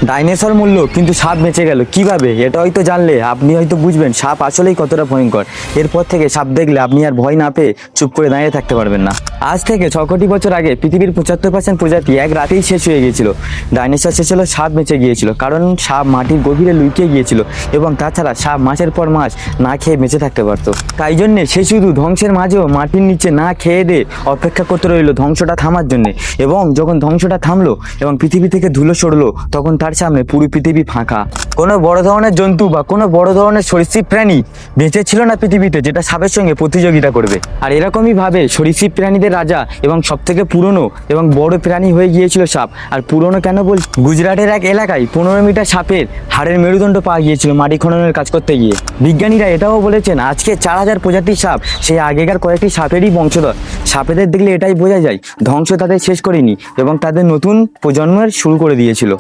Dinosaur মূল্য কিন্তু সাপ বেঁচে গেল কিভাবে? এটা হয়তো জানলে আপনি হয়তো বুঝবেন সাপ আসলেই কতটা ভয়ঙ্কর। এরপর থেকে সাপ দেখলে আপনি আর ভয় না পেয়ে চুপ করে দাঁড়িয়ে থাকতে পারবেন না। আজ থেকে 6 কোটি বছর আগে পৃথিবীর 75% প্রজাতি এক রাতেই শেষ হয়ে গিয়েছিল। ডাইনোসর শেষ হলো, সাপ বেঁচে গিয়েছিল, কারণ সাপ মাটির গভীরে লুকিয়ে গিয়েছিল এবং তাছাড়া সাপ মাসের পর মাস না খেয়ে বেঁচে থাকতে পারতো। তাই জন্যে সে শুধু ধ্বংসের মাঝেও মাটির নিচে না খেয়ে দিয়ে অপেক্ষা করতে রইলো ধ্বংসটা থামার জন্যে। এবং যখন ধ্বংসটা থামলো এবং পৃথিবী থেকে ধুলো সরলো, তখন তার সামনে পুরো পৃথিবী ফাঁকা। কোনো বড় ধরনের জন্তু বা কোনো বড় ধরনের সরীসৃপ প্রাণী বেঁচে ছিল না পৃথিবীতে, যেটা সাপের সঙ্গে প্রতিযোগিতা করবে। আর এরকমই ভাবে সরীসৃপ প্রাণীদের রাজা এবং সব থেকে পুরনো এবং বড় প্রাণী হয়ে গিয়েছিল সাপ। আর পুরনো কেন বলছি, গুজরাটের এক এলাকায় 15 মিটার সাপের হাড়ের মেরুদণ্ড পাওয়া গিয়েছিল মাটি খননের কাজ করতে গিয়ে। বিজ্ঞানীরা এটাও বলেছেন আজকে 4000 প্রজাতির সাপ সেই আগেকার কয়েকটি সাপেরই বংশধর। সাপেদের দেখলে এটাই বোঝা যায় ধ্বংস তাদের শেষ করেনি এবং তাদের নতুন প্রজন্মের শুরু করে দিয়েছিল।